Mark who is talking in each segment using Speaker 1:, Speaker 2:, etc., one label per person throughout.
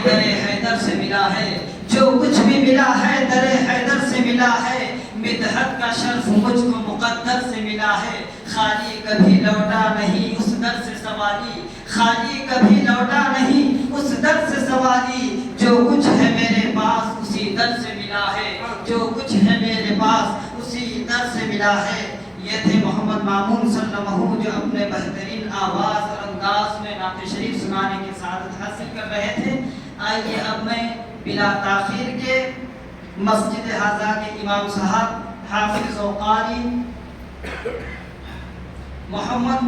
Speaker 1: در حیدر سے ملا ہے، جو کچھ بھی ملا ہے در حیدر سے ملا ہے، مدحت کا شرف مجھ کو مقدر سے ملا ہے، خالی کبھی لوٹا نہیں اس در سے سوالی، خالی کبھی لوٹا نہیں اس در سے سوالی، جو کچھ ہے میرے پاس اسی در سے ملا ہے، جو کچھ ہے میرے پاس اسی در سے ملا ہے۔ یہ تھے محمد مامون صلی اللہ علیہ وسلم جو اپنے بہترین آواز اور انداز میں نعت شریف سنانے کی سعادت حاصل کر رہے تھے۔ آئیے اب میں بلا تاخیر کے مسجد حاضہ کے امام صاحب حافظ و قاری محمد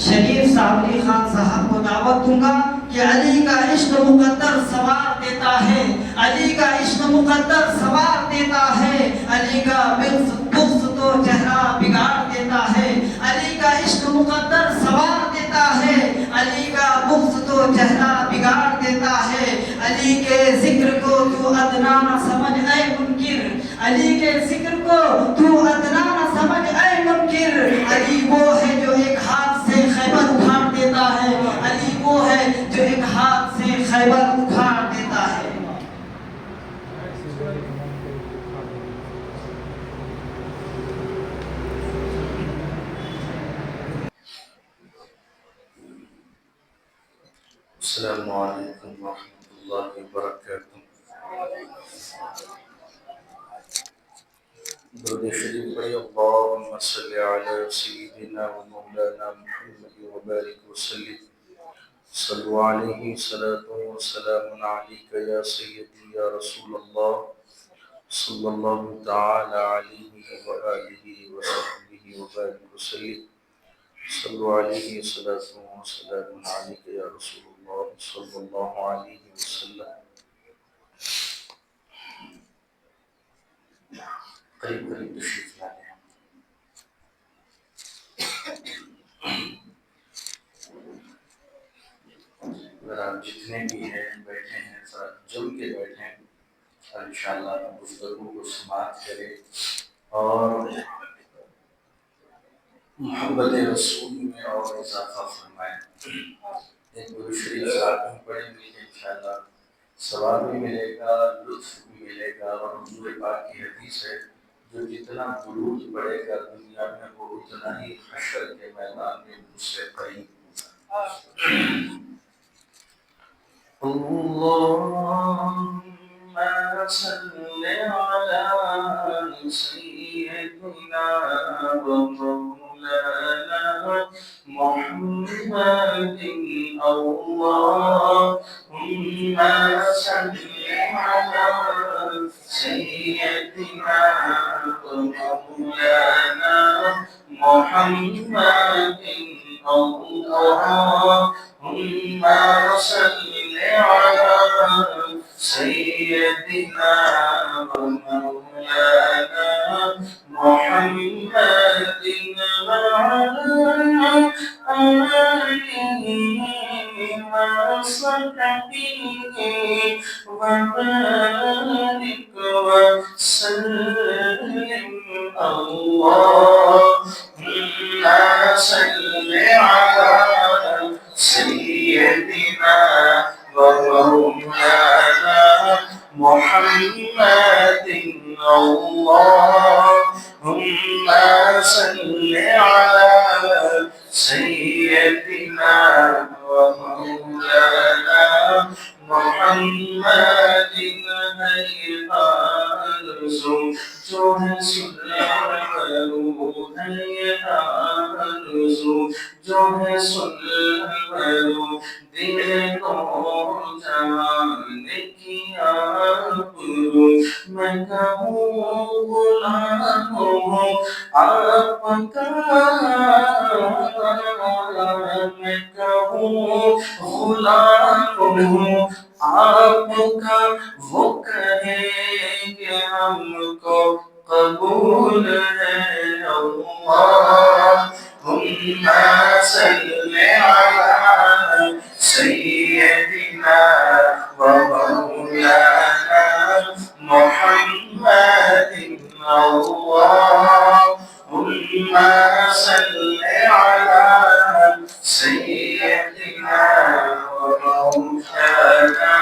Speaker 1: شریف صابری خان صاحب کو دعوت دوں گا کہ علی کا عشق مقدر سوار دیتا ہے، علی کا عشق مقدر سوار دیتا ہے، علی کا بغض تو چہرہ بگاڑ دیتا ہے، علی کا عشق مقدر سوار دیتا ہے، علی کا بغض تو چہرہ بگاڑ دیتا ہے، علی کے ذکر کو تو ادنا نہ سمجھ اے منکر، علی کے ذکر کو تو ادنا نہ سمجھ اے منکر، علی وہ ہے جو ایک ہاتھ سے خیبر اکھاڑ دیتا ہے، علی وہ ہے جو ایک ہاتھ سے خیبر اکھاڑ دیتا ہے۔
Speaker 2: السلام علیکم ورحمۃ اللہ وبرکاتہ۔ درود شریف پڑھی، اللہم صلی علی سیدنا و مولانا محمد وبارک وسلم۔ صلو علیہ صلاۃ و سلام علیک یا سیدی یا رسول اللہ، صلی اللہ تعالی علیہ وآلہ وصحبہ وبارک وسلم۔ صلو علیہ صلاۃ و سلام علیک یا رسول اللہ، صلی اللہ علیہ وسلم۔ قریب قریب تشریف لائے۔ اگر آپ جتنے بھی ہیں بیٹھے ہیں جم کے بیٹھیں اور انشاءاللہ گفتگو کو سماعت کریں اور محبت رسول میں اور اضافہ فرمائیں۔ ایک درود شریف ساتھ میں پڑھیں گے انشاءاللہ ثواب بھی ملے گا، لطف بھی ملے گا، اور حضور پاک کی حدیث ہے جو جتنا درود پڑھے گا دنیا میں وہ اتنا ہی حشر کے میدان میں مجھ سے قریب ہوگا۔ اللهم صل على سيدنا ومولانا محمد، اللهم صل على سيدنا ومولانا محمد، اللهم صل على سيدنا ومولانا محمد وعلى آله وصحبه وبارك وسلم، اللهم صل على سيدنا ومولانا محمد، اللهم صل على سيدنا ومولانا محمد، آرزو جو ہے سلو ہے، آرزو جو ہے سلو دل کو جانے کی آبرو، میں کہوں غلام ہوں آپ کا، میں کہوں غلام ہوں آپ کا، وہ کہیں کہ ہم کو قبول ہے، اللہم صل علی سیدنا ومولانا محمد، اللہم صل علی سیدنا ومولانا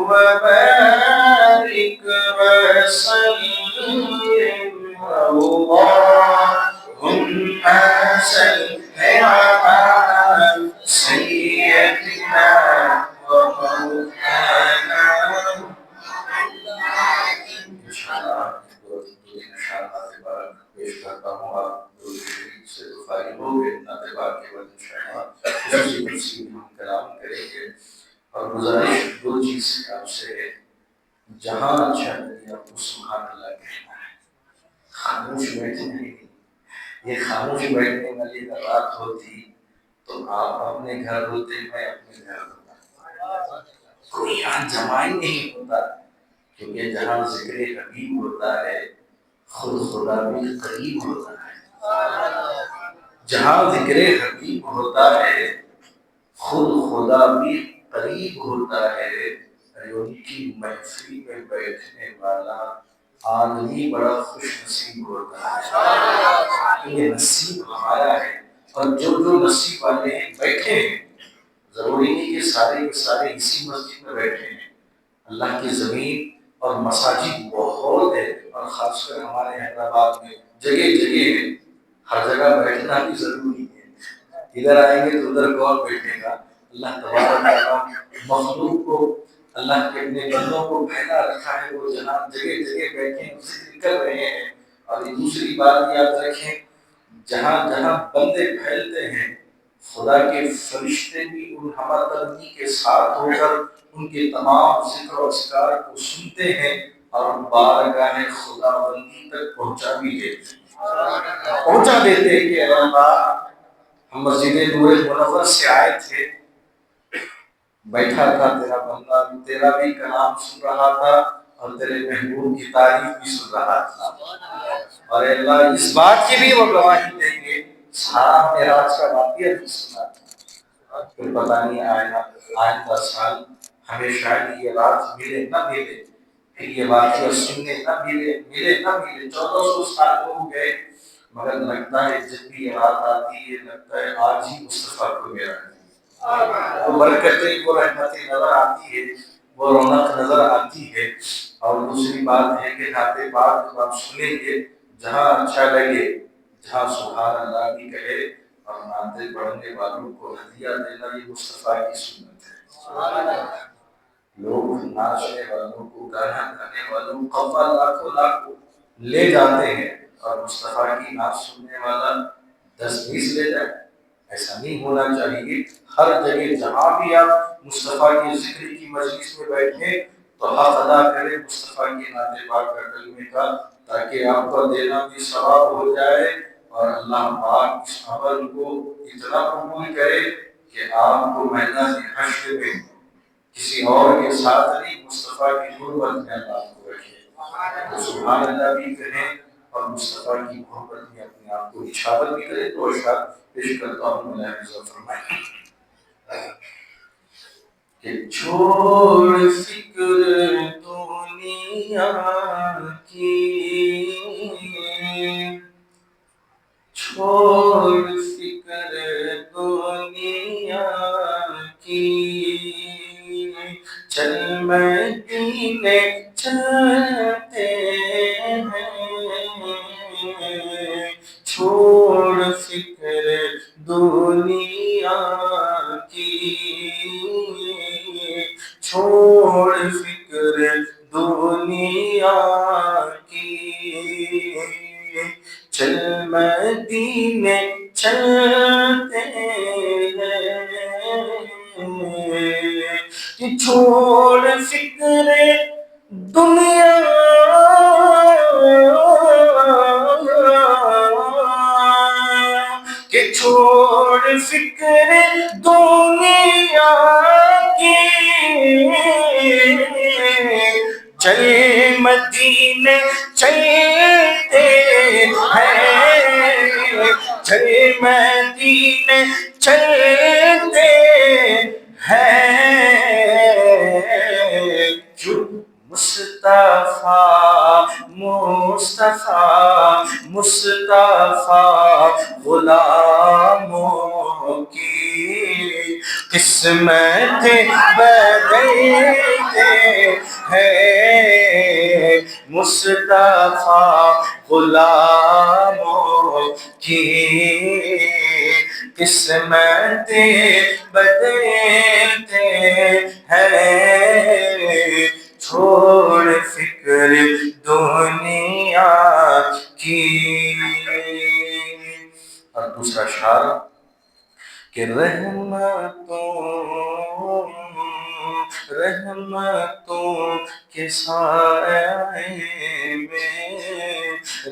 Speaker 2: وبارك وسلم اللهم صل على سيدنا ومولانا انشاءاللہ پیش کرتا ہوں. آپ درود شریف سے فارغ ہو گئے نعت پاک کے بعد انشاءاللہ اسی تفصیل ہم کلام کریں گے. اور گزارش دو چیز آپ سے ہے، جہاں اچھا لگے آپ کو سبحان اللہ کہنا ہے، خاموش بیٹھے نہیں. یہ خاموش بیٹھنے والی بات ہوتی تو آپ اپنے گھر ہوتے، میں اپنے گھر ہوتا، کوئی یہاں جمع ہی نہیں ہوتا. کیونکہ جہاں ذکر حبیب ہوتا ہے خود خدا بھی قریب ہوتا ہے. جہاں ذکر حبیب ہوتا ہے خود خدا بھی قریب ہوتا ہے. ان کی محفل میں بیٹھنے والا آدمی بڑا خوش نصیب ہوتا ہے. یہ نصیب ہمارا ہے. اور جو نصیب والے ہیں بیٹھے ہیں، ضروری نہیں کہ سارے کے سارے اسی مسجد میں بیٹھے ہیں. اللہ کی زمین اور مساجد بہت ہے، اور خاص کر ہمارے حیدرآباد میں جگہ جگہ ہے. ہر جگہ بیٹھنا بھی ضروری ہے. ادھر آئیں گے تو ادھر کون بیٹھے گا؟ اللہ تبارک تعالیٰ مخلوق کو، اللہ کے اپنے بندوں کو پھیلا رکھا ہے. وہ جہاں جگہ جگہ بیٹھے ذکر کر رہے ہیں. اور دوسری بات یاد رکھیں، جہاں جہاں بندے پھیلتے ہیں خدا کے فرشتے بھی ان ہمدردی کے ساتھ ہو کر ان کے تمام ذکر و اذکار کو سنتے ہیں اور بارگاہ خدا بندی تک پہنچا دیتے ہیں کہ اے اللہ، ہم مسجد نور منور سے آئے تھے، بیٹھا تھا تیرا بندہ، تیرا بھی کلام سن رہا تھا اور تیرے محبوب کی تعریف بھی سن رہا تھا. اور اے اللہ اس بات کی بھی وہ گواہی دیں گے سارا معراج کا واقعہ بھی سنا تھا. پھر پتہ نہیں آئندہ سال ہمیں شاید یہ رات ملے نہ ملے، پھر یہ واقعہ سننے نہ ملے 1400 سال ہو گئے، مگر لگتا ہے جب بھی یہ رات آتی ہے لگتا ہے آج ہی مصطفیٰ کو میرا ہے. وہ برکتیں، وہ رحمتیں نظر آتی ہے، وہ رونق نظر آتی ہے. اور دوسری بات ہے کہ نعت پاک جب آپ سنیں گے، جہاں اچھا لگے، جہاں سبحان اللہ بھی کہے اور نعتیں پڑھنے والوں کو ہدیہ دینا، یہ مصطفیٰ کی سنت ہے. لوگ ناچنے والوں کو، گانا گانے والوں کو لاکھوں لے جاتے ہیں اور مصطفیٰ کی نعت سننے والا 10-20 لے جائے. ایسا نہیں ہونا چاہیے. ہر جگہ جہاں بھی آپ مصطفیٰ کی ذکر کی مجلس میں بیٹھیں تو حق ادا کریں مصطفیٰ کی نعت پاک کا کلمے کا، تاکہ آپ کا دینا بھی ثواب ہو جائے اور اللہ پاک اس عمل کو اتنا قبول کرے کہ آپ کو میدان حشر میں کسی اور کے ساتھ نہیں، مصطفیٰ کی قربت میں اللہ کو رکھے. تو سبحان اللہ بھی کہیں اور مصطفیٰ کی محبت میں اپنے آپ کو اشارت بھی کرے. تو اشارت پیش کرتا ہوں. اللہ عزت فرمائے کہ چھوڑ فکر دنیا کی، چھوڑ فکر دنیا کی، چل مدینے چلتے ہیں. چھوڑ فکر دنیا کی، چھوڑ فکر دنیا کی، چل مدینے چلتے ہیں. چھوڑ فکر دنیا کہ چھوڑ فکر دنیا کی، چل مدینے چلتے ہیں. چل مدینے چلتے ہیں. جو مصطفیٰ غلاموں کی قسمت بدلتے ہیں مصطفیٰ غلاموں کی قسمت بدلتے ہیں چھوڑ فکر دنیا کی. اور دوسرا اشعار کہ رحمتوں کے سائے میں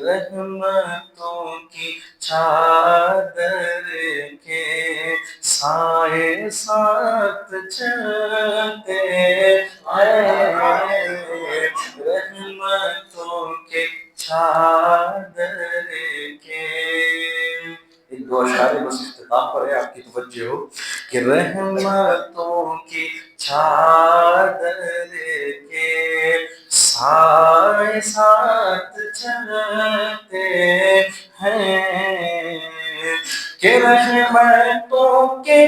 Speaker 2: رحمتوں کی چادر کے سائے ساتھ چلتے ہیں رحمتوں کے چادر کے. ایک دو اشعار بس اختتام پر ہے، آپ کی توجہ ہو کہ رحمتوں کی چادر کے سائے ساتھ چلتے ہیں کہ رحمتوں کے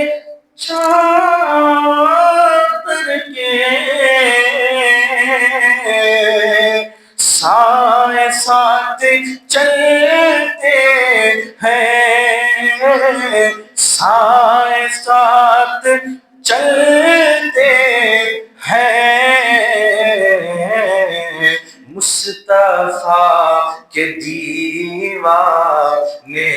Speaker 2: چادر کے سائے ساتھ چلتے ہیں سائے ساتھ چلتے ہیں مصطفیٰ کے دیوانے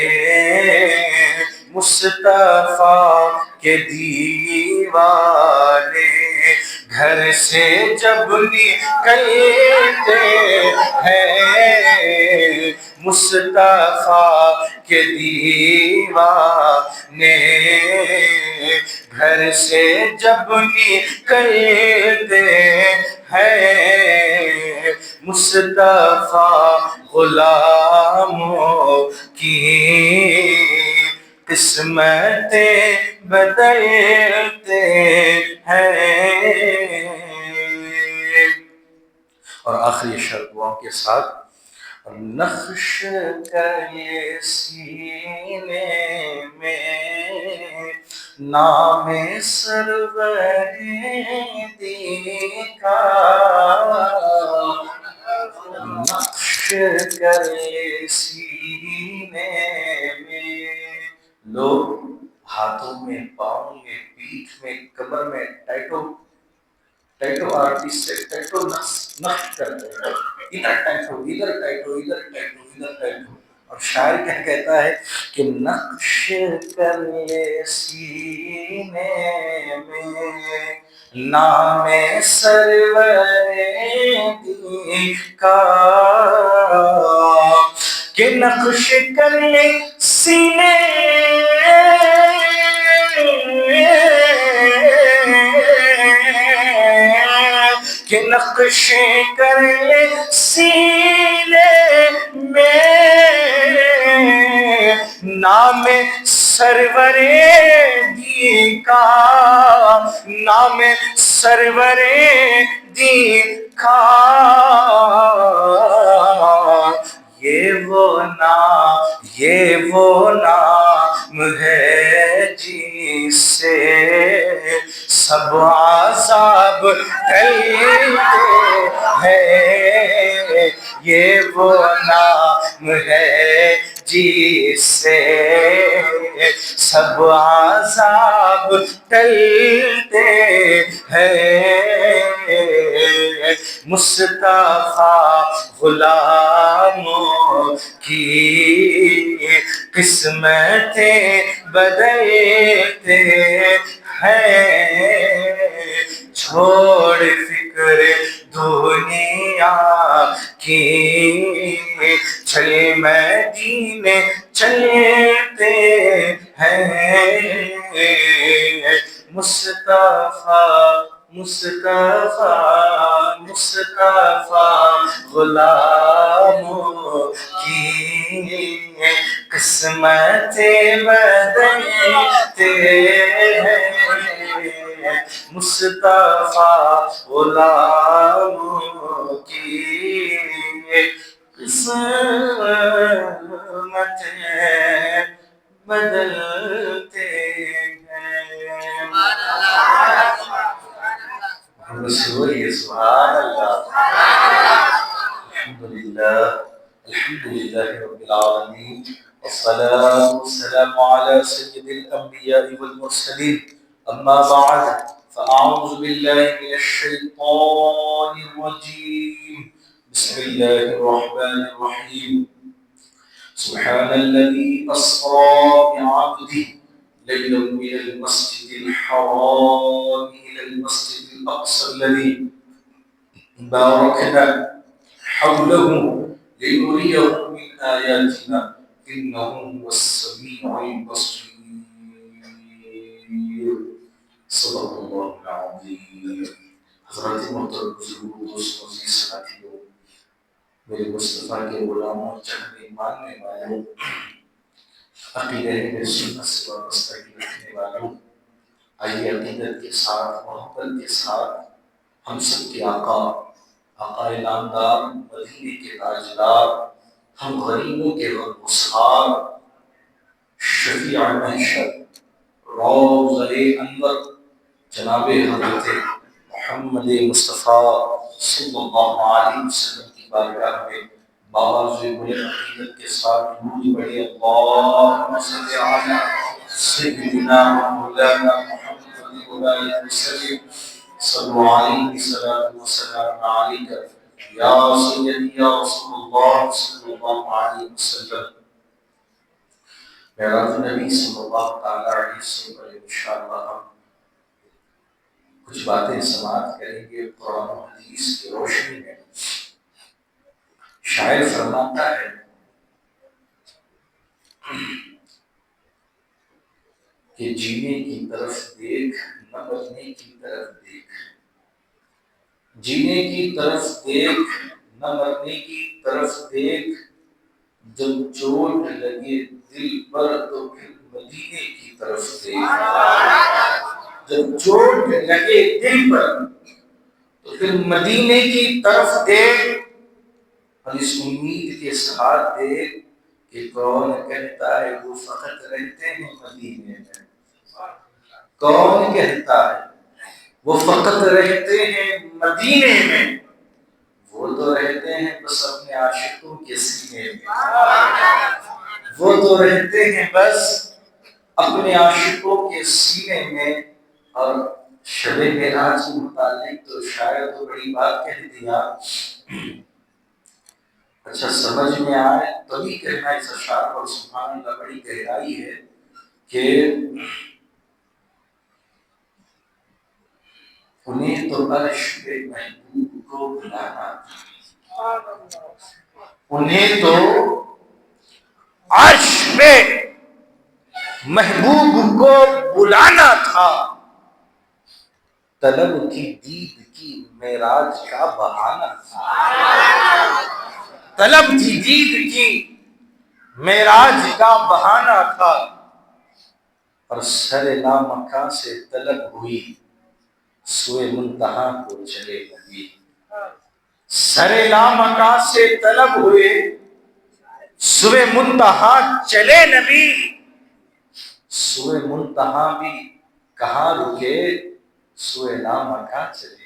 Speaker 2: مصطفیٰ کے دیوانے گھر سے جب نکلتے ہیں مصطفیٰ کے دیوانے گھر سے جب نکلتے ہیں مصطفیٰ غلاموں کی قسمتیں بدلتے ہیں. اور آخری اشعار دعاؤں کے ساتھ نقش کرے سینے میں نام سرور دی کا نقش کرے سینے میں. لوگ ہاتھوں میں پاؤں میں پیٹھ میں کمر میں ٹیٹو آرٹسٹ سے ٹیٹو نقش کرتے ہیں ادھر ٹیٹو ادھر ٹیٹو ادھر ٹیٹو ادھر ٹیٹو. اور شاعر کیا کہتا ہے کہ نقش کر لے سینے میں نام سرور دی کا کہ نقش کر لے سینے کہ نقش کر لے سینے میں نام سرور دی کا نام سرور دی کا. یہ وہ نام ہے جس سے سب عذاب ٹلتے ہیں. یہ وہ نام ہے جس سے سب عذاب ٹلتے ہیں مصطفیٰ غلاموں کی قسمتیں بدلتے ہیں چھوڑ فکر دنیا کی چل مدینے چلتے ہیں مصطفیٰ غلاموں کی قسمتیں بدلتے ہیں مصطفیٰ غلاموں کی قسمتیں بدلتے ہیں. سے بولیے سبحان اللہ. الحمد للہ رب العالمین والصلاة والسلام على سید الانبیاء والمرسلین. اما بعد فاعوذ باللہ من الشیطان الرجیم. بسم اللہ الرحمن الرحیم. سبحان الذي أسرى بعبده ليلا من المسجد الحرام إلى المسجد الأقصى الذي باركنا حوله لنريه من آياتنا إنه هو السميع البصير. صدق الله العظيم. حضرات محترم بزرگوں دوستوں عزیز ساتھیوں، میرے مصطفیٰ کے غلاموں چہرے ماننے والوں، عقیدہ اہل سنت سے وابستہ رکھنے والوں، آئیے عقیدت کے ساتھ محبت کے ساتھ ہم سب کے آقا نامدار مدینے کے تاجدار، ہم غریبوں کے غمگسار، شفیع محشر روضہ انور جناب حضرت محمد مصطفیٰ صلی اللہ علیہ وسلم کی بارگاہ میں باوجود بلند عقیدت کے ساتھ درود پڑھے. اللہم صل علی سیدنا مولانا محمد وآلہ وسلم. صلو علیہ صلاۃ وسلام علیک یا سیدی یا رسول اللہ صلی اللہ علیہ وسلم. معراج نبی صلی اللہ تعالی علیہ وسلم انشاءاللہ ہم کچھ باتیں سماعت کریں گے قرآن و حدیث کی روشنی میں. شاعر فرماتا ہے کہ جینے کی طرف دیکھ نہ مرنے کی طرف دیکھ، جینے کی طرف دیکھ نہ مرنے کی طرف دیکھ، جب چوٹ لگے دل پر تو پھر مدینے کی طرف دیکھ، جب چوٹ لگے دل پر تو پھر مدینے کی طرف دیکھ، اور اس امید کے ساتھ دیکھ کہ کون کہتا ہے وہ فقط رہتے ہیں مدینے میں، کون کہتا ہے وہ فقط رہتے ہیں مدینے میں، وہ تو رہتے ہیں بس اپنے عاشقوں کے سینے میں، وہ تو رہتے ہیں بس اپنے عاشقوں کے سینے میں. اور شب معراج کے متعلق تو شاید تو بڑی بات کہہ دیا. اچھا سمجھ میں آئے تبھی کہنا اس اشعار پر سبحان اللہ بڑی گہرائی ہے کہ انہیں تو عرش پہ محبوب کو بلانا تھا، انہیں تو عرش پہ محبوب کو بلانا تھا، طلب کی دید کی معراج کا بہانہ تھا، طلب کی دید کی معراج کا بہانہ تھا. اور سر لامکاں سے طلب ہوئی سوئے منتہا کو چلے نبی، سر لامکاں سے طلب ہوئے سوئے منتہا چلے نبی، سوئے منتہا بھی کہاں رکے سوئے لامکاں چلے.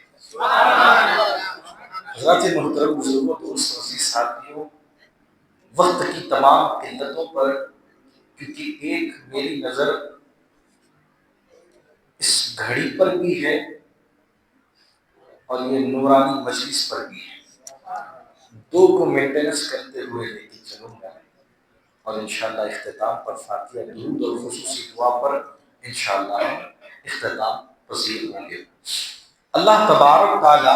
Speaker 2: حضرات محترم بزرگوں دوستوں عزیز ساتھیوں، وقت کی تمام قلتوں پر کیونکہ ایک میری نظر اس گھڑی پر بھی ہے اور یہ نورانی مجلس پر بھی ہے، دو کو مینٹیننس کرتے ہوئے لے کے چلوں گا. اور انشاءاللہ اختتام پر فاتحہ درود اور خصوصی دعا پر انشاءاللہ اختتام پذیر ہوں گے. اللہ تبارک تعالی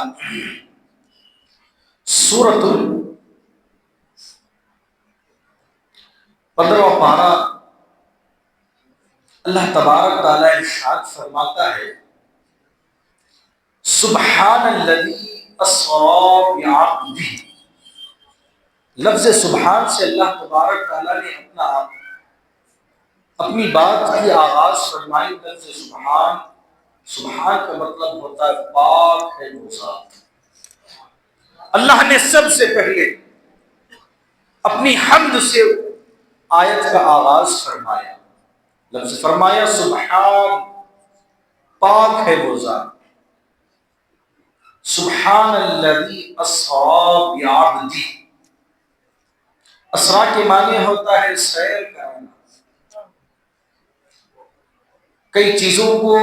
Speaker 2: سورۃ 15 پارہ اللہ تبارک تعالی ارشاد فرماتا ہے سبحان الذی اسری بعبدہ. لفظ سبحان سے اللہ تبارک تعالیٰ نے اپنی بات کی آغاز فرمائی. لفظ سبحان، سبحان کا مطلب ہوتا ہے پاک ہے وہ ذات. اللہ نے سب سے پہلے اپنی حمد سے آیت کا آغاز فرمایا. لفظ فرمایا سبحان، پاک ہے وہ ذات. سبحان الذی اسری بعبدہ، اسرا کے معنی ہوتا ہے سیر کرنا، کئی چیزوں کو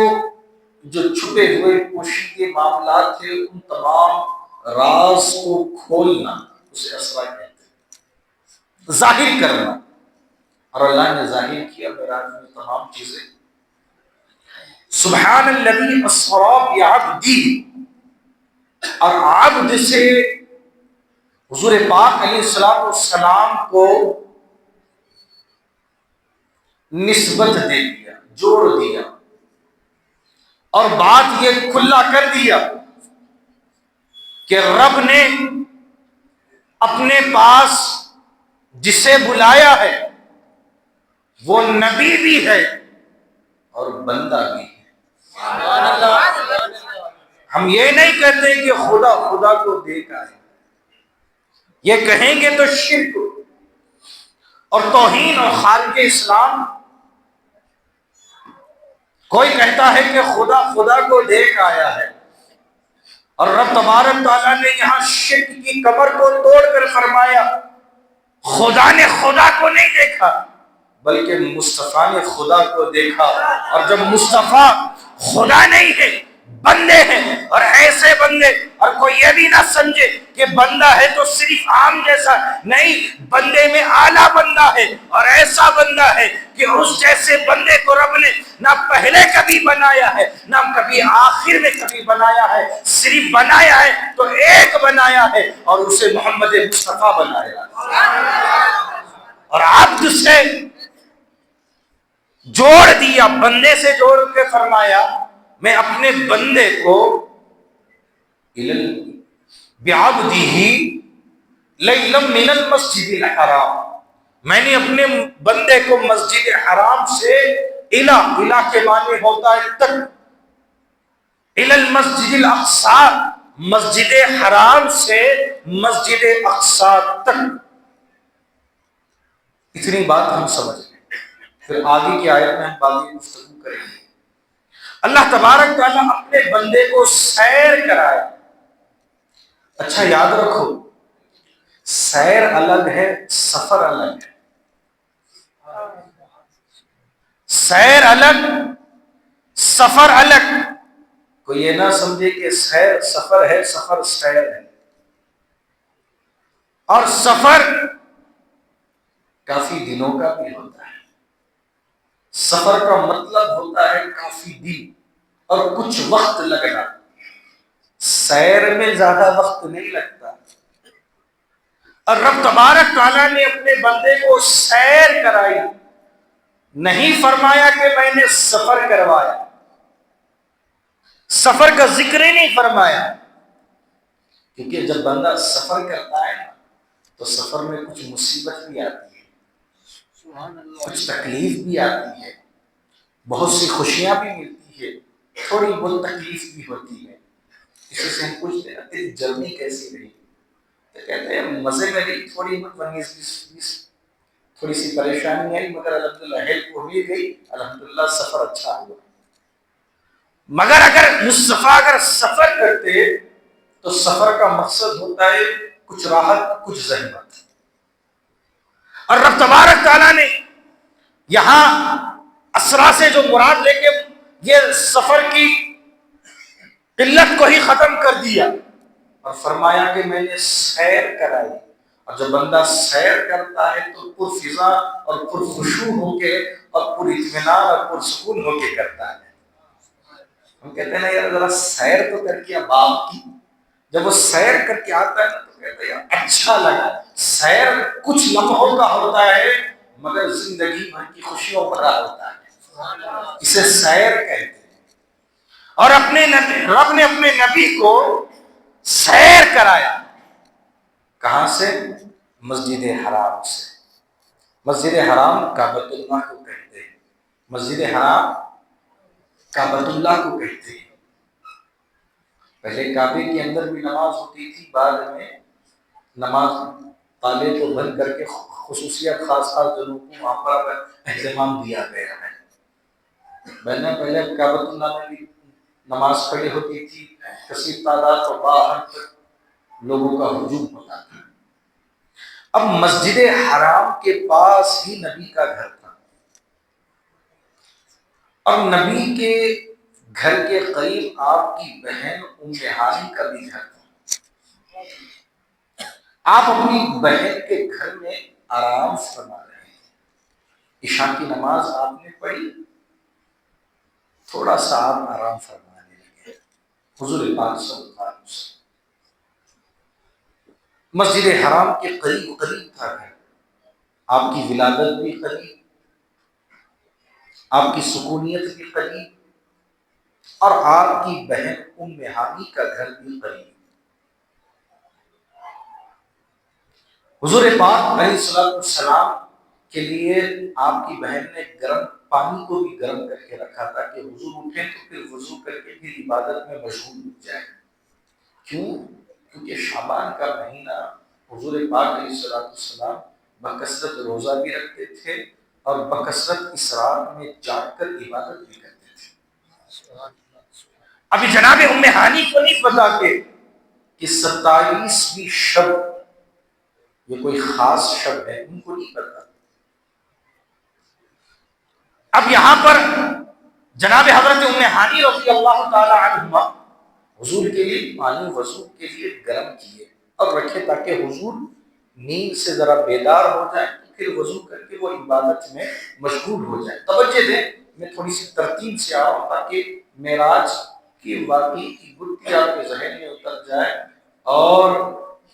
Speaker 2: جو چھپے ہوئے پوشیدہ معاملات تھے ان تمام راز کو کھولنا، اسے اسرا کہتے ہیں، ظاہر کرنا، اور اللہ نے ظاہر کیا معراج میں تمام چیزیں۔ سبحان الذی اسری بعبدہ، اور عبد سے حضور پاک علیہ السلام کو نسبت دے دیا، جوڑ دیا، اور بات یہ کھلا کر دیا کہ رب نے اپنے پاس جسے بلایا ہے وہ نبی بھی ہے اور بندہ بھی ہے۔ ہم یہ نہیں کہتے کہ خدا کو دیکھا ہے، یہ کہیں گے تو شرک اور توہین اور خارج اسلام۔ کوئی کہتا ہے کہ خدا کو دیکھ آیا ہے، اور رب تبارک تعالیٰ نے یہاں شرک کی کمر کو توڑ کر فرمایا خدا نے خدا کو نہیں دیکھا بلکہ مصطفیٰ نے خدا کو دیکھا۔ اور جب مصطفیٰ خدا نہیں ہے، بندے ہیں، اور ایسے بندے، اور کوئی یہ بھی نہ سمجھے کہ بندہ ہے تو صرف عام جیسا نہیں، بندے میں اعلیٰ بندہ ہے، اور ایسا بندہ ہے کہ اس جیسے بندے کو رب نے نہ پہلے کبھی بنایا ہے نہ کبھی آخر میں کبھی بنایا ہے، صرف بنایا ہے تو ایک بنایا ہے اور اسے محمد مصطفیٰ بنایا ہے۔ اور عبد سے جوڑ دیا، بندے سے جوڑ کے فرمایا میں اپنے بندے کو بعبدہ لیلا من المسجد الحرام، میں نے اپنے بندے کو مسجد حرام سے الہ کے معنی ہوتا ہے تک، الی المسجد الاقصی، مسجد حرام سے مسجد اقصی تک۔ اتنی بات ہم سمجھ لیں، پھر آگے کی آیت میں ہم باقی گفتگو کریں گے۔ اللہ تبارک تعالیٰ اپنے بندے کو سیر کرائے۔ اچھا یاد رکھو، سیر الگ ہے، سفر الگ ہے۔ سیر الگ، سفر الگ۔ کوئی یہ نہ سمجھے کہ سیر سفر ہے، سفر سیر ہے۔ اور سفر کافی دنوں کا بھی ہوتا ہے، سفر کا مطلب ہوتا ہے کافی دن اور کچھ وقت لگنا، سیر میں زیادہ وقت نہیں لگتا۔ اور رب تبارک تعالیٰ نے اپنے بندے کو سیر کرائی، نہیں فرمایا کہ میں نے سفر کروایا، سفر کا ذکر ہی نہیں فرمایا، کیونکہ جب بندہ سفر کرتا ہے تو سفر میں کچھ مصیبت بھی آتی ہے، کچھ تکلیف بھی آتی ہے، بہت سی خوشیاں بھی ملتی ہے، تھوڑی بہت تکلیف بھی ہوتی ہے۔ کسی سے ہم پوچھتے ہیں تیری جرنی کیسی رہی، تو کہتے ہیں مزے میں رہی، تھوڑی تھوڑی سی پریشانی آئی، مگر الحمدللہ ہیلپ ہو بھی گئی، الحمدللہ سفر اچھا ہوا۔ مگر اگر مصطفیٰ اگر سفر کرتے تو سفر کا مقصد ہوتا ہے کچھ راحت، کچھ زحمت۔ اور رب تبارک تعالیٰ نے یہاں اسرا سے جو مراد لے کے یہ سفر کی قلت کو ہی ختم کر دیا اور فرمایا کہ میں نے سیر کرائی۔ اور جب بندہ سیر کرتا ہے تو پرفضا اور پرخشوع ہو کے اور پر اطمینان اور پرسکون ہو کے کرتا ہے۔ ہم کہتے ہیں نا یار ذرا سیر تو کر کے باغ کی، جب وہ سیر کر کے آتا ہے تو کہتے ہیں اچھا لگا۔ سیر کچھ لمحوں کا ہوتا ہے مگر زندگی بھر کی خوشیوں بھرا ہوتا ہے، اسے سیر کہتے ہیں۔ اور رب نے اپنے نبی کو سیر کرایا، کہاں سے؟ مسجد حرام سے۔ مسجد حرام کعبۃ اللہ کو کہتے ہیں، مسجد حرام کعبۃ اللہ کو کہتے ہیں۔ پہلے کعبے کے اندر بھی نماز ہوتی تھی، بعد میں نماز تالے کو بند کر کے خصوصیات خاص جنوں کو وہاں پر اہتمام دیا گیا ہے۔ پہلے کعبۃ اللہ میں بھی نماز کھڑی ہوتی تھی، کثیر تعداد اور باہر تک لوگوں کا ہجوم ہوتا تھا۔ اب مسجد حرام کے پاس ہی نبی کا گھر تھا، اور نبی کے گھر کے قریب آپ کی بہن ام ہانی کا بھی گھر تھا۔ آپ اپنی بہن کے گھر میں آرام فرما رہے ہیں، عشاء کی نماز آپ نے پڑھی، تھوڑا سا آپ آرام فرمانے لگے۔ حضور پاک صلی اللہ علیہ وسلم مسجد حرام کے قریب تھا گھر، آپ کی ولادت بھی قریب، آپ کی سکونیت بھی قریب، اور آپ کی بہن ام ہانی کا گھر بھی قریب۔ حضور پاک علیہ السلام کے لیے آپ کی بہن نے گرم پانی کو بھی گرم کر کے رکھا تھا کہ حضور اٹھیں تو پھر وضو کر کے پھر عبادت میں مشغول ہو جائے۔ کیوں؟ کیونکہ شعبان کا مہینہ حضور پاک علیہ السلام بکثرت روزہ بھی رکھتے تھے اور بکثرت اسرار میں جاگ کر عبادت بھی کرتے تھے۔ ابھی جناب ام ہانی کو نہیں پتا کہ 27ویں شب یہ کوئی خاص شب ہے، ان کو نہیں پتا۔ اب یہاں پر جناب حضرت ام ہانی رضی اللہ تعالی عنہما حضور کے لیے پانی وضو کے لیے گرم کیے اور رکھے تاکہ حضور نیند سے ذرا بیدار ہو جائے، پھر وضو کر کے وہ عبادت میں مشغول ہو جائے۔ توجہ دیں، میں تھوڑی سی ترتیب سے آ رہا ہوں تاکہ معراج کی واقعی کی گتھی آپ کے ذہن میں اتر جائے، اور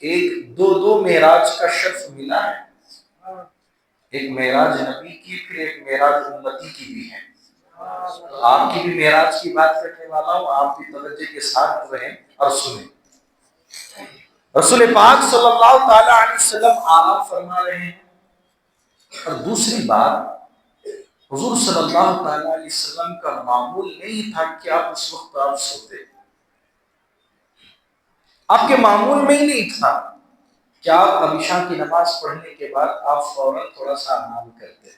Speaker 2: ایک دو معراج کا شرف ملا ہے، ایک معراج نبی کی، پھر ایک معراج امتی کی بھی ہے۔ آپ کی بھی معراج کی بات کرنے والا ہوں، آپ بھی توجہ کے ساتھ رہیں اور سنیں۔ رسول پاک صلی اللہ تعالی علیہ وسلم آرام فرما رہے ہیں، اور دوسری بات، حضور صلی اللہ تعالی علیہ وسلم کا معمول نہیں تھا کہ آپ اس وقت آپ سوتے، آپ کے معمول میں ہی نہیں تھا کہ آپ عشاء کی نماز پڑھنے کے بعد آپ فوراً تھوڑا سا آرام کرتے،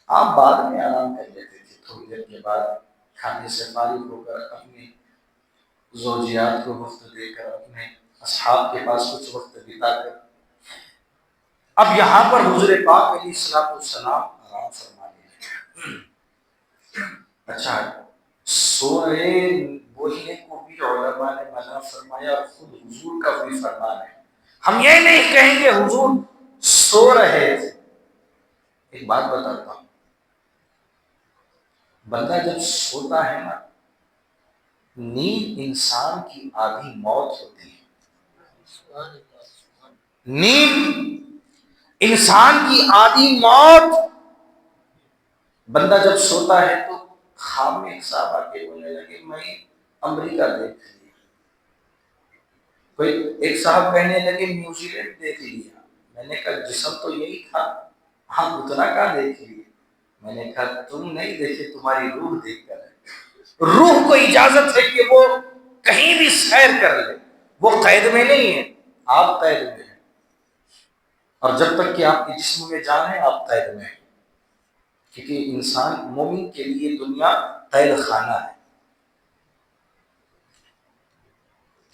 Speaker 2: آپ بعد میں آرام کر لیتے تھے، تھوڑی دیر کے بعد کھانے سے فارغ ہو کر اپنی زوجیات کو وقت دے کر، اپنے اصحاب کے پاس کچھ وقت بتا کر۔ اب یہاں پر حضور پاک علیہ السلام آرام فرمانے لگے۔ اچھا، سوئے بولنے کو بھی علماء نے منع فرمایا، اور خود حضور کا بھی فرمان ہے۔ ہم یہ نہیں کہیں گے حضور سو رہے تھے۔ ایک بات بتاتا ہوں، بندہ جب سوتا ہے نا، نیند انسان کی آدھی موت ہوتی ہے۔ نیند انسان کی آدھی موت۔ بندہ جب سوتا ہے تو خواب میں ایک صاحب آ کے بولنے لگے میں امریکہ دیکھ لیا، کوئی ایک صاحب کہنے لگے نیوزی لینڈ دیکھ لیا۔ میں نے کہا جسم تو یہی تھا، آپ اتنا کہاں دیکھ لیے؟ میں نے کہا تم نہیں دیکھے، تمہاری روح دیکھ کر ہے۔ روح کو اجازت ہے کہ وہ کہیں بھی سیر کر لے، وہ قید میں نہیں ہے، آپ قید میں ہیں، اور جب تک کہ آپ کے جسم میں جان ہے آپ قید میں ہیں، کیونکہ انسان مومن کے لیے دنیا قید خانہ ہے۔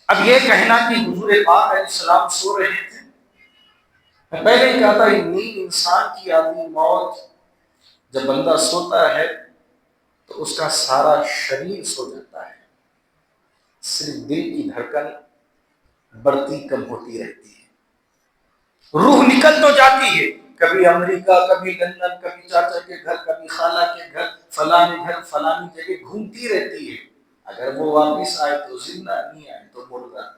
Speaker 2: اب یہ کہنا کہ حضور پاک علیہ السلام سو رہے تھے، میں پہلے ہی کہا تھا نیند انسان کی آدھی موت۔ جب بندہ سوتا ہے تو اس کا سارا شریر سو جاتا ہے، صرف دل کی دھڑکن بڑھتی کم ہوتی رہتی ہے، روح نکل تو جاتی ہے، کبھی امریکہ، کبھی لندن، کبھی چاچا کے گھر، کبھی خالہ کے گھر، فلانے گھر، فلانی جگہ گھومتی رہتی ہے۔ اگر وہ واپس آئے تو زندہ، نہیں آئے تو مردہ۔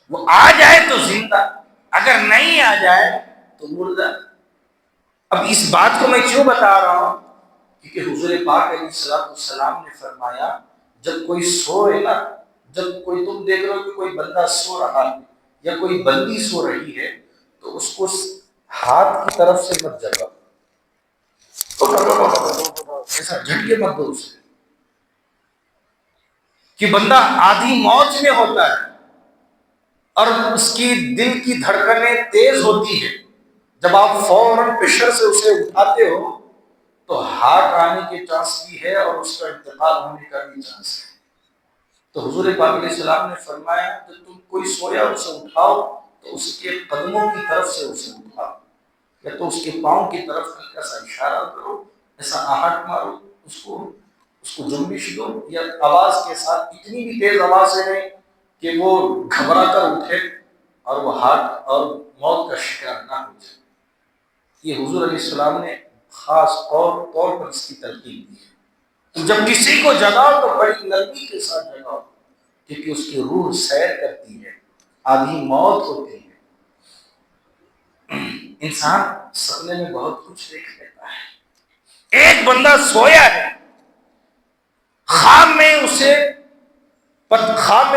Speaker 2: وہ آ جائے تو زندہ، اگر نہیں آ جائے تو مردہ۔ اب اس بات کو میں کیوں بتا رہا ہوں؟ کیونکہ حضور پاک علیہ السلام نے فرمایا جب کوئی سوئے نا، جب کوئی تم دیکھ رہے ہو کہ کوئی بندہ سو رہا ہے یا کوئی بندی سو رہی ہے تو اس کو ہاتھ کی طرف سے مت جگا، ایسا جھٹکے مت دو اسے، کہ بندہ آدھی موت میں ہوتا ہے اور اس کی دل کی دھڑکنیں تیز ہوتی ہیں۔ جب آپ فوراً پریشر سے اسے اٹھاتے ہو تو ہارٹ آنے کے چانس بھی ہے اور اس کا انتقال ہونے کا بھی چانس ہے۔ تو حضور پاک علیہ السلام نے فرمایا کہ تم کوئی سویا اسے اٹھاؤ تو اس کے قدموں کی طرف سے اسے اٹھاؤ، یا تو اس کے پاؤں کی طرف ہلکا سا اشارہ کرو، ایسا آہٹ مارو، اس کو جنبش دو، یا آواز کے ساتھ، اتنی بھی تیز آواز سے نہیں کہ وہ گھبرا کر اٹھے اور وہ ہارٹ اور موت کا شکار نہ ہو جائے۔ یہ حضور علیہ السلام نے خاص طور پر اس کی تلقین دی ہے۔ تو جب کسی کو جگاؤ تو بڑی نرمی کے ساتھ جگاؤ، کیونکہ اس کی روح سیر کرتی ہے، آدھی موت ہوتی ہے۔ انسان سپنے میں بہت کچھ دیکھ لیتا ہے۔ ایک بندہ سویا ہے، خواب میں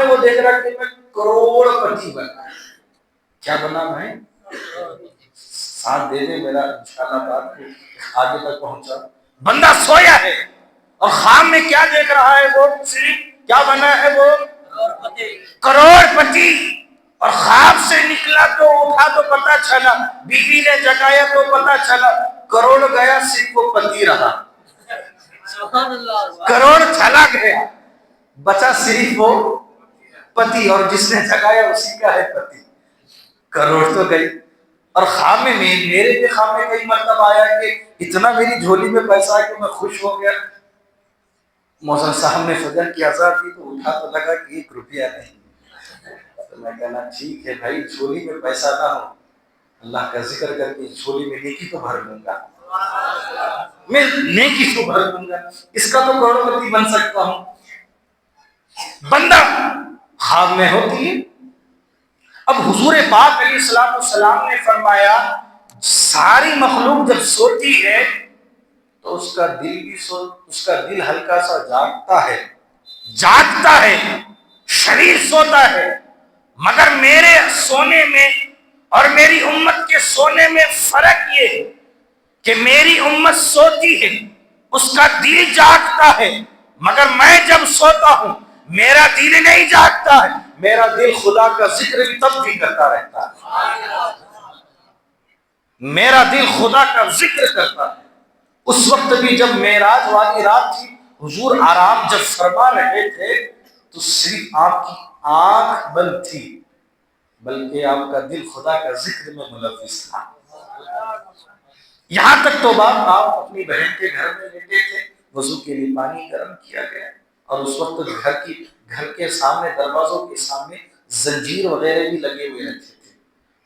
Speaker 2: وہ دیکھ رہا کہ میں کروڑ پتی بنا ہے۔ کیا بنا میں؟ ساتھ دے دے میرا، انشاءاللہ بات کو آگے تک پہنچا۔ بندہ سویا ہے اور خواب میں کیا دیکھ رہا ہے؟ وہ صرف کیا بنا ہے؟ وہ کروڑ پتی۔ اور خواب سے نکلا تو اٹھا تو پتا چلا، بیوی نے جگایا تو پتا چلا کروڑ گیا، صرف وہ پتی رہا۔ کروڑ چلا گیا، بچا صرف وہ پتی، اور جس نے جگایا اسی کا ہے پتی۔ کروڑ تو گئی۔ اور خواب میں میرے بھی خواب میں کئی مرتبہ آیا کہ اتنا میری جھولی میں پیسہ ہے کہ میں خوش ہو گیا۔ موسم صاحب نے فجر کی اذان دی تو اٹھا تو لگا کہ 1 روپیہ نہیں۔ تو میں کہنا ٹھیک ہے بھائی، جھولی میں پیسہ نہ ہو، اللہ کا ذکر کر کے جھولی میں نیکی تو بھر لوں گا، میں نیکی تو بھر لوں گا، اس کا تو کروڑپتی بن سکتا ہوں۔ بندہ خواب میں ہوتی ہے۔ اب حضور پاک علیہ السلام نے فرمایا ساری مخلوق جب سوتی ہے تو اس کا دل ہلکا سا جاگتا ہے، شریر سوتا ہے، مگر میرے سونے میں اور میری امت کے سونے میں فرق یہ ہے کہ میری امت سوتی ہے، اس کا دل جاگتا ہے، مگر میں جب سوتا ہوں میرا دل نہیں جاگتا ہے، میرا دل خدا کا ذکر بھی تب بھی کرتا رہتا ہے، میرا دل خدا کا ذکر کرتا ہے۔ اس وقت بھی جب معراج والی رات تھی، حضور آرام جب فرما رہے تھے تو صرف آپ کی آنکھ بند تھی، بلکہ آپ کا دل خدا کا ذکر میں ملوث تھا۔ یہاں تک تو بات آپ اپنی بہن کے گھر میں لیٹے تھے، وضو کے لیے پانی گرم کیا گیا، اور اس وقت گھر کے سامنے، دروازوں کے سامنے زنجیر وغیرہ بھی لگے ہوئے رہتے تھے،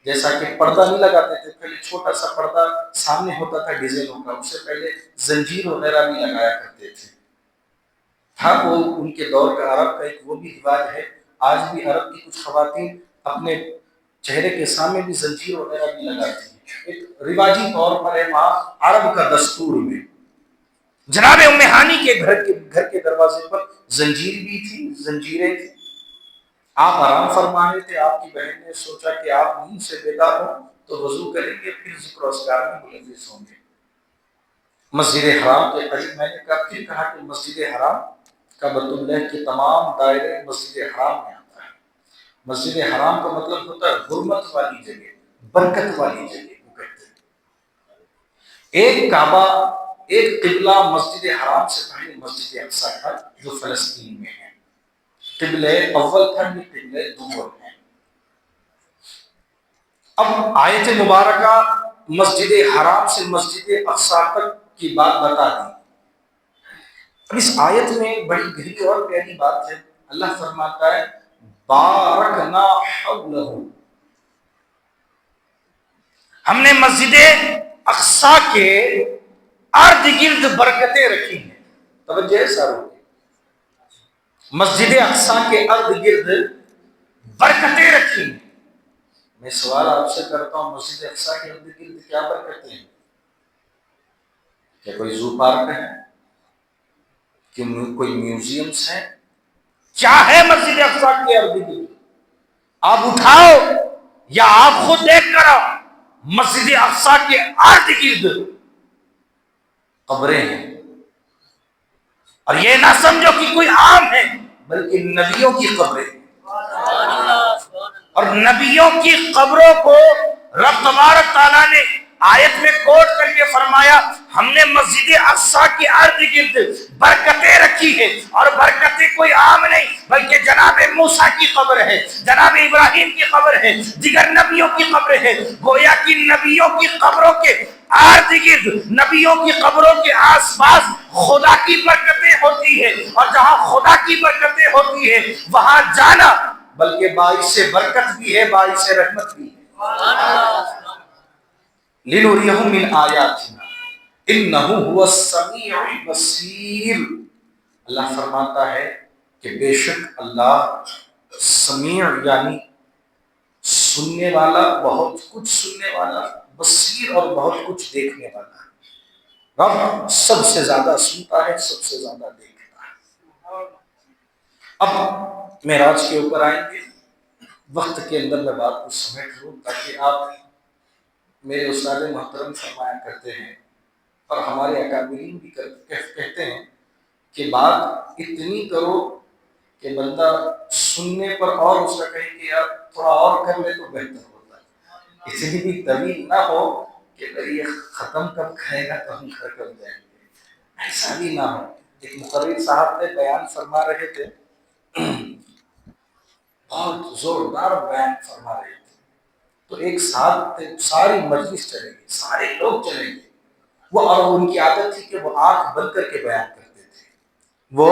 Speaker 2: جیسا کہ پردہ نہیں لگاتے تھے پہلے، چھوٹا سا پردہ سامنے ہوتا تھا ڈیزائنوں کا، اس سے پہلے زنجیر وغیرہ بھی لگایا کرتے تھے۔ ہاں، وہ ان کے دور کا عرب کا ایک وہ بھی رواج ہے، آج بھی عرب کی کچھ خواتین اپنے چہرے کے سامنے بھی زنجیر وغیرہ بھی لگاتی ہیں، ایک رواجی طور پر ہے وہاں عرب کا دستور میں۔ جناب ام ہانی کے گھر کے دروازے پر زنجیر بھی تھی، زنجیریں تھیں۔ آپ آرام فرما رہے تھے، آپ کی بہن نے سوچا کہ آپ نیند سے بیدار ہوں تو وضو کریں گے، پھر ذکر و اذکار میں ملوث ہوں گے۔ مسجد حرام کے قریب میں نے کہا کہ مسجد حرام کعبۃ اللہ کے تمام دائرے مسجد حرام میں آتا ہے۔ مسجد حرام کا مطلب ہوتا ہے حرمت والی جگہ، برکت والی جگہ کو کہتے ہیں۔ ایک کعبہ، ایک قبلہ مسجد حرام سے پہلے مسجد اقصی تھا جو فلسطین میں ہے، قبلہ اول تھا، یہ قبلہ دوم ہے۔ اب آیت مبارکہ مسجد حرام سے مسجد اقصی تک کی بات بتا دی۔ اب اس آیت میں بڑی گہری اور پیاری بات ہے، اللہ فرماتا ہے بارکنا حولہ، ہم نے مسجد اقصی کے ارد گرد برکتیں رکھی ہیں۔ توجہ ساروں، مسجد اقصی کے ارد گرد برکتیں رکھی ہیں۔ میں سوال آپ سے کرتا ہوں، مسجد اقصی کے ارد گرد کیا برکتیں ہیں؟ کیا کوئی زو پارک ہے؟ کہ کوئی میوزیمز ہیں؟ کیا ہے مسجد اقصی کے ارد گرد؟ آپ اٹھاؤ یا آپ خود دیکھ کر آؤ، مسجد اقصی کے ارد گرد قبریں ہیں، اور یہ نہ سمجھو کہ کوئی عام ہے، بلکہ نبیوں کی قبریں ہیں، اور نبیوں کی قبروں کو رب تبارک تعالیٰ نے آیت میں کوٹ کر کے فرمایا ہم نے مسجد اقصی کی ارد گرد برکتیں رکھی ہیں، اور برکتیں کوئی عام نہیں بلکہ جناب موسیٰ کی قبر ہے، جناب ابراہیم کی قبر ہے، دیگر نبیوں کی قبر ہے۔ گویا کہ نبیوں کی قبروں کے ارد گرد، نبیوں کی قبروں کے آس پاس خدا کی برکتیں ہوتی ہیں، اور جہاں خدا کی برکتیں ہوتی ہیں وہاں جانا بلکہ باعث برکت بھی ہے، باعث رحمت بھی ہے۔ لِنُرِيَهُ مِنْ آیَاتِنَا إِنَّهُ هُوَ السَّمِيعُ الْبَصِيرُ۔ اللہ فرماتا ہے کہ بے شک اللہ سمیع یعنی سننے والا، بہت کچھ سننے والا، بصیر اور بہت کچھ دیکھنے والا ہے۔ رب سب سے زیادہ سنتا ہے، سب سے زیادہ دیکھتا ہے۔ اب معراج کے اوپر آئیں گے، وقت کے اندر میں بات کو سمیٹ لوں تاکہ آپ، میرے استاد محترم فرمایا کرتے ہیں اور ہمارے اکابرین بھی کہتے ہیں کہ بات اتنی کرو کہ بندہ سننے پر اور اس کا کہے کہ یار تھوڑا اور کر لے تو بہتر ہوتا ہے، اتنی بھی طویل نہ ہو کہ اگر یہ ختم کب کھائے گا تو ہم گھر کب جائیں گے، ایسا بھی نہ ہو۔ ایک مقرر صاحب نے بیان فرما رہے تھے، بہت زوردار بیان فرما رہے تھے، تو ایک ساتھ ساری مجلس چلے گی، سارے لوگ چلیں گے، وہ اور ان کی عادت تھی کہ وہ آنکھ بند کر کے بیان کرتے تھے، وہ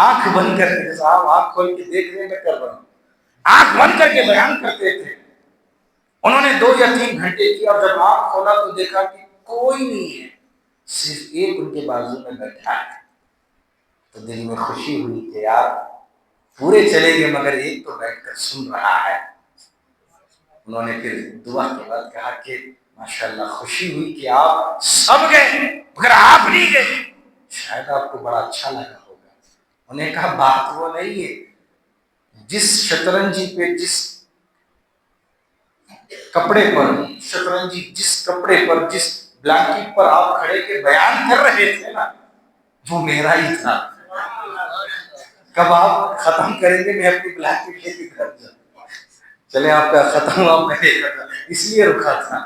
Speaker 2: آنکھ بند کر کے، جیسا آپ آنکھ کھول کے دیکھ رہے میں کر رہا ہوں، آنکھ بند کر کے بیان کرتے تھے۔ انہوں نے 2 یا 3 گھنٹے کیا، اور جب آنکھ کھولا تو دیکھا کہ کوئی نہیں ہے، صرف ایک ان کے بازو میں بیٹھا ہے، تو دل میں خوشی ہوئی کہ یار پورے چلے گئے مگر ایک تو بیٹھ کر سن رہا ہے۔ انہوں نے پھر دعا کے بعد کہا کہ ماشاءاللہ خوشی ہوئی کہ آپ سب گئے مگر آپ نہیں گئے، شاید آپ کو بڑا اچھا لگا ہوگا۔ انہوں نے کہا بات وہ نہیں ہے، جس شطرنجی پہ، جس کپڑے پر، شطرنجی جس کپڑے پر، جس بلینکٹ پر آپ کھڑے کے بیان کر رہے تھے نا، وہ میرا ہی تھا۔ کب آپ ختم کریں گے میں اپنی بلینکٹ لے کے گھر جاؤں، چلے آپ کا ختم ہوا، میں اس لیے رکا تھا۔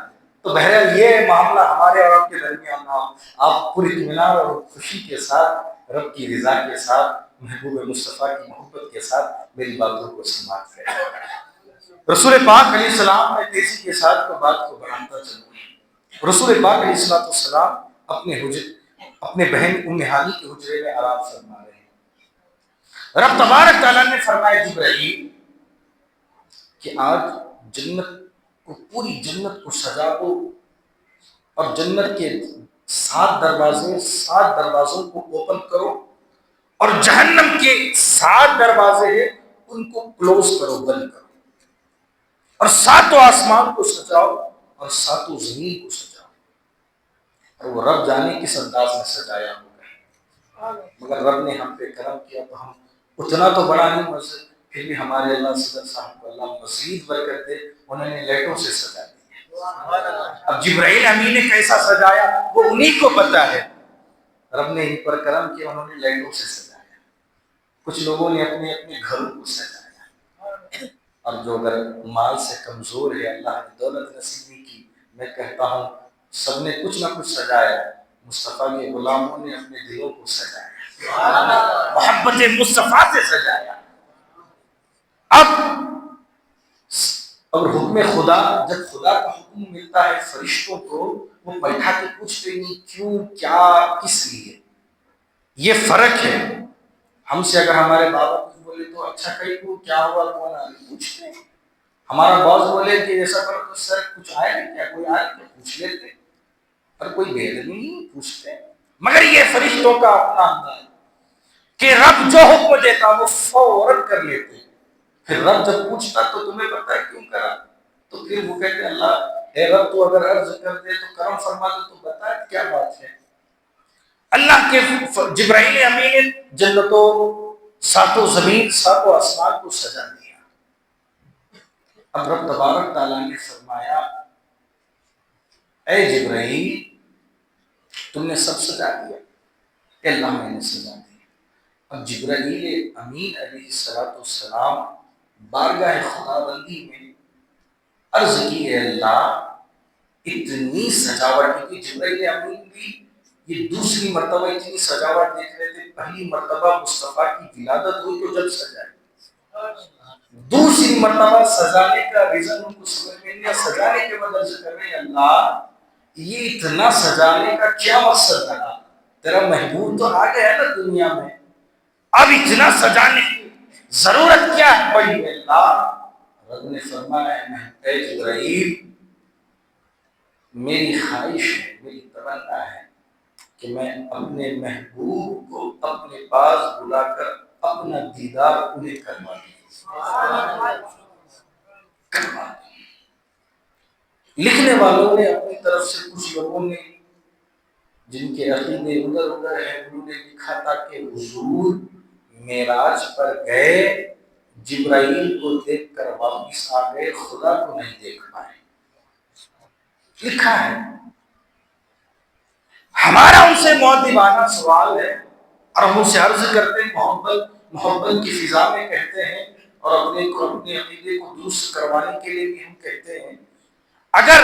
Speaker 2: تو بہرحال یہ معاملہ ہمارے اور آپ کے درمیان ہو، آپ پوری اطمینان اور خوشی کے ساتھ، رب کی رضا کے ساتھ، محبوب مصطفیٰ کی محبت کے ساتھ میری باتوں کو سماعت کریں۔ رسول پاک علیہ السلام میں تیزی کے ساتھ کو بات کو بڑھاتا چلوں۔ رسول پاک علیہ السلام اپنے بہن ام ہانی کے حجرے میں آرام فرما رہے ہیں۔ رب تبارک تعالیٰ نے فرمایا جبرائیل کہ آج جنت کو، پوری جنت کو سجا دو، اور جنت کے 7 دروازے، 7 دروازوں کو اوپن کرو، اور جہنم کے 7 دروازے ہیں ان کو کلوز کرو، بند کرو، اور 7 آسمان کو سجاؤ اور 7 زمین کو سجاؤ۔ اور وہ رب جانے کس انداز میں سجایا ہوگا، مگر رب نے ہم پہ کرم کیا تو ہم اتنا تو بڑا نہیں مسجد، پھر بھی ہمارے اللہ صدر صاحب کو اللہ مزید برکت دے، انہوں نے لائٹوں سے سجا دیا۔ اب جبرائیل امین نے کیسا سجایا وہ انہی کو پتا ہے، رب نے ان پر کرم کیا، انہوں نے لائٹوں سے سجایا، کچھ لوگوں نے اپنے اپنے گھروں کو سجایا، اور جو اگر مال سے کمزور ہے، اللہ نے دولت نصیب نہیں کی، میں کہتا ہوں سب نے کچھ نہ کچھ سجایا، مصطفیٰ کے غلاموں نے اپنے دلوں کو سجایا، محبت مصطفیٰ سے سجایا۔ اب اور حکم خدا، جب خدا کا حکم ملتا ہے فرشتوں کو، وہ بیٹھا کے پوچھتے نہیں کیوں، کیا، کس لیے۔ یہ فرق ہے، ہم سے اگر ہمارے بابا کچھ بولے تو اچھا کہیں کو کیا ہوا، کون آ رہی، پوچھتے ہیں۔ ہمارا باس بولے کہ ایسا کرو تو سر کچھ آئے نہیں کیا، کوئی آئے تو پوچھ لیتے، پر کوئی بے ادبی نہیں پوچھتے۔ مگر یہ فرشتوں کا اپنا انداز کہ رب جو حکم دیتا وہ فوراً کر لیتے، پھر رب جب پوچھتا تو تمہیں پتہ ہے کیوں کرا، تو پھر وہ کہتے ہیں اللہ اے رب تو اگر عرض کر دے تو کرم فرما دے، تو بتا کیا بات ہے۔ اللہ کے جبرائیل امین جنتوں، 7 زمین، 7 آسمان کو سجا دیا۔ اب رب تبارک تعالیٰ نے فرمایا اے جبرائیل تم نے سب سجا دیا، کہ اللہ میں نے سجا دیا۔ اب جبرائیل امین علیہ السلام بارگاہ خدا بندی میں عرض کی اے اللہ اتنی سجاوٹ، کیونکہ جبرائیل امین بھی یہ دوسری مرتبہ اتنی سجاوٹ دیکھ رہے تھے. پہلی مرتبہ مصطفیٰ کی ولادت ہوئی تو جب سجائے، دوسری مرتبہ سجانے کا ریزن ان کو سمجھ میں نہیں. سجانے کے بدل سے کر رہے ہیں اللہ یہ اتنا سجانے کا کیا مقصد تھا؟ تیرا محبوب تو آ گیا ہے نا دنیا میں، اب اتنا سجانے کی ضرورت کیا ہے پڑی ہے؟ اللہ رب نے فرمایا اے جبرائیل میری خواہش ہے، میری تمنا ہے کہ میں اپنے محبوب کو اپنے پاس بلا کر اپنا دیدار انہیں کروا دوں. لکھنے والوں نے اپنی طرف سے، کچھ لوگوں نے جن کے عقیدے ادھر ادھر ہیں، انہوں نے لکھا تھا کہ حضور معراج پر گئے، جبرائیل کو دیکھ کر واپس آ گئے، خدا کو نہیں دیکھ پائے. لکھا ہے. ہمارا ان سے مؤدبانہ سوال ہے اور ہم اسے عرض کرتے ہیں، محبت کی فضا میں کہتے ہیں اور اپنے عقیدے کو درست کروانے کے لیے بھی ہم کہتے ہیں، اگر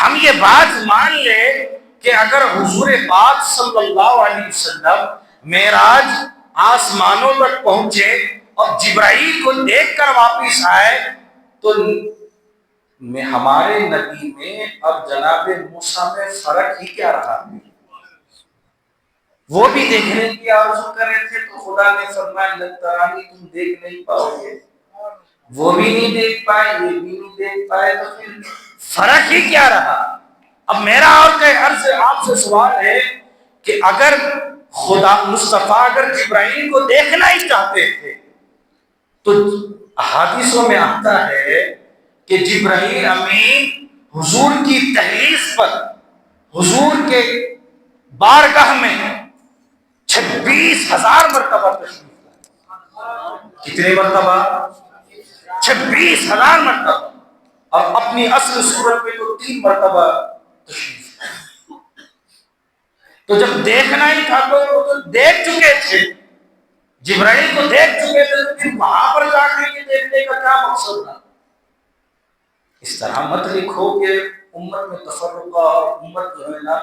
Speaker 2: ہم یہ بات مان لیں کہ اگر حضور پاک صلی اللہ علیہ وسلم معراج آسمانوں تک پہنچے اور جبرائیل کو دیکھ کر واپس آئے تو ہمارے نبی میں اور جناب موسیٰ میں فرق ہی کیا رہا؟ وہ بھی دیکھنے کی آرزو کر رہے تھے تو خدا نے فرمایا لن ترانی، تم دیکھ نہیں پاؤ گے. وہ بھی نہیں دیکھ پائے، یہ بھی نہیں دیکھ پائے، تو پھر فرق ہی کیا رہا؟ اب میرا اور کہ عرض آپ سے سوال ہے کہ اگر خدا مصطفیٰ اگر جبرائیل کو دیکھنا ہی چاہتے تھے تو احادیثوں میں آتا ہے کہ جبرائیل امین حضور کی تحریف پر حضور کے بارگاہ میں 26,000 مرتبہ تشریف لائے. کتنے مرتبہ؟ 26,000 مرتبہ. اور اپنی اصل صورت میں تو 3 مرتبہ تشریف لائے. تو جب دیکھنا ہی تھا تو دیکھ چکے تھے، جبرائیل کو دیکھ چکے تھے، تو پھر وہاں پر جا کے دیکھنے کا کیا مقصد تھا؟ اس طرح مت لکھو کہ امت میں تفرقہ اور امت جو ہے نا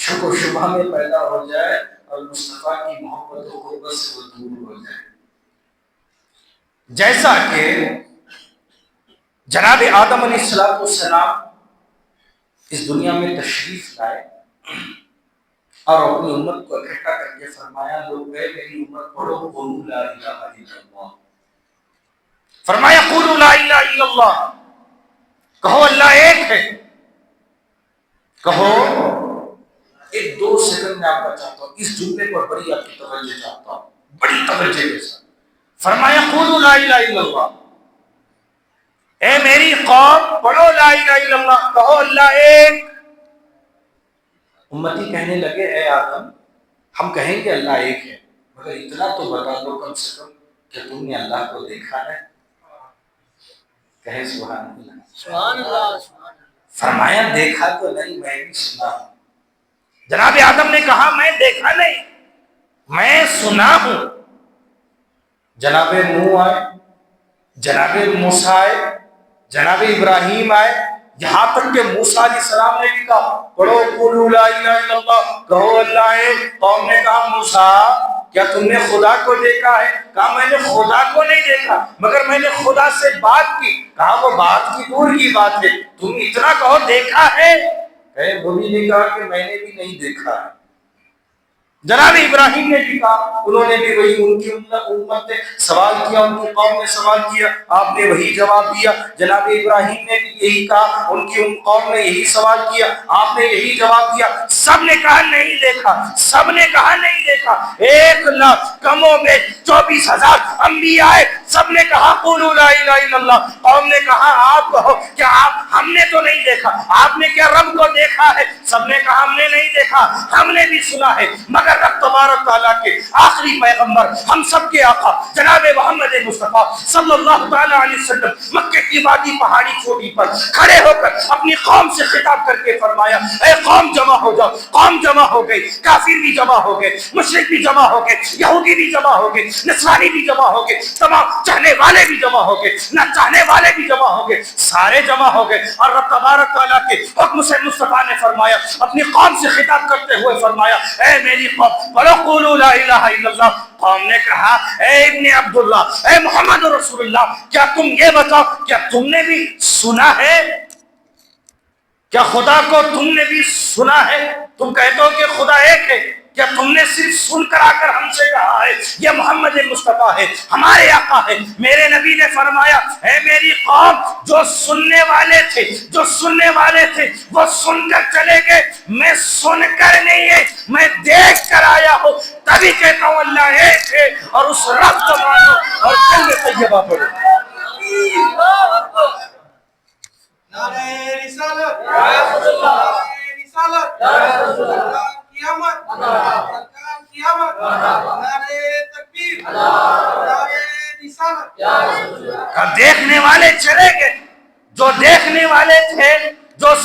Speaker 2: شک و شبہ میں پیدا ہو جائے اور مصطفیٰ کی محبتوں کو بس وہ دور ہو جائے. جیسا کہ جناب آدم علیہ السلام اس دنیا میں تشریف لائے اور اپنی امت کو اکٹھا کر کے فرمایا لوگ گئے میری امت پڑھو قولوا لا الہ الا اللہ. فرمایا قولوا لا الہ الا اللہ، کہو اللہ ایک ہے. کہو. ایک 2 سیکنڈ میں آپ کا چاہتا ہوں اس جملے پر بڑی آپ کی توجہ چاہتا ہوں، بڑی توجہ کے ساتھ. فرمایا قولوا لا الہ الا اللہ، اے میری قوم پڑھو لا الہ الا اللہ، کہو اللہ ایک. امتی کہنے لگے اے آدم ہم کہیں گے اللہ ایک ہے، مگر اتنا تو بتا دو کم سے کم کہ تم نے اللہ کو دیکھا ہے. کہے سبحان اللہ. سبحان اللہ. فرمایا دیکھا تو نہیں، میں بھی سنا ہوں. جناب آدم نے کہا میں دیکھا نہیں، میں سنا ہوں. جناب نوح آئے، جناب موسیٰ آئے، جناب ابراہیم آئے، یہاں تک کہ موسیٰ علیہ السلام نے بھی کہا پڑھو قولوا لا الہ الا اللہ، کہو اللہ ہے. قوم نے کہا موسیٰ کیا تم نے خدا کو دیکھا ہے؟ کہا میں نے خدا کو نہیں دیکھا مگر میں نے خدا سے بات کی. کہا وہ بات کی دور کی بات ہے، تم اتنا کہو دیکھا ہے. وہ بھی نے کہا کہ میں نے بھی نہیں دیکھا ہے. جناب ابراہیم نے بھی کہا، انہوں نے بھی وہی، ان کی امت نے سوال کیا، ان کی قوم نے سوال کیا، آپ نے وہی جواب دیا. جناب ابراہیم نے بھی یہی کہا، ان کی قوم نے یہی سوال کیا، آپ نے یہی جواب دیا. سب نے کہا نہیں دیکھا، سب نے کہا نہیں دیکھا. 1,00,000 کم و بیش 24,000 انبیاء آئے، سب نے کہا قولوا لا الہ الا اللہ. قوم نے کہا آپ کہو کہ ہم نے تو نہیں دیکھا، آپ نے کیا رب کو دیکھا ہے؟ سب نے کہا ہم نے نہیں دیکھا، ہم نے بھی سنا ہے، مگر رب تبارک تعالیٰ کے آخری پیغمبر ہم سب کے آقا جناب محمد مصطفیٰ صلی اللہ تعالیٰ علیہ وسلم مکہ کی وادی پہاڑی چوٹی پر کھڑے ہو کر اپنی قوم سے خطاب کر کے فرمایا اے قوم جمع ہو جاؤ،
Speaker 3: قوم جمع ہو گئی، کافر بھی جمع ہو گئے، مشرک بھی جمع ہو گئے، یہودی بھی جمع ہو گئے، نصرانی بھی جمع ہو گئے، تمام چاہنے والے بھی جمع ہو گئے، نہ چاہنے والے بھی جمع ہو گئے، سارے جمع ہو گئے. اور رب تبارک تعالیٰ کے حکم سے مصطفیٰ نے فرمایا، اپنی قوم سے خطاب کرتے ہوئے فرمایا، اے میری قوم بولو قولوا لا الہ الا اللہ. قوم نے کہا، اے ابن عبداللہ، اے محمد رسول اللہ، کیا تم یہ بتاؤ، کیا تم نے بھی سنا ہے، کیا خدا کو تم نے بھی سنا ہے؟ تم کہتے ہو کہ خدا ایک ہے، کیا تم نے صرف سن کر آ کر ہم سے کہا ہے؟ یہ محمد مصطفیٰ ہے، ہمارے آقا ہے. میرے نبی نے فرمایا، اے میری قوم، جو سننے والے تھے وہ سن کر چلے گئے، میں سن کر نہیں ہے، میں دیکھ کر آیا ہوں. تبھی کہتا ہوں اللہ ایک ہے، اور اس رب کو مانو اور کلمہ طیبہ پڑھو.
Speaker 4: نعرہ رسالت، نعرہ رسالت، قیامت، قیامت، نعرہ تکبیر، نعرہ رسالت.
Speaker 3: دیکھنے والے چلے گئے، جو دیکھنے والے تھے، جو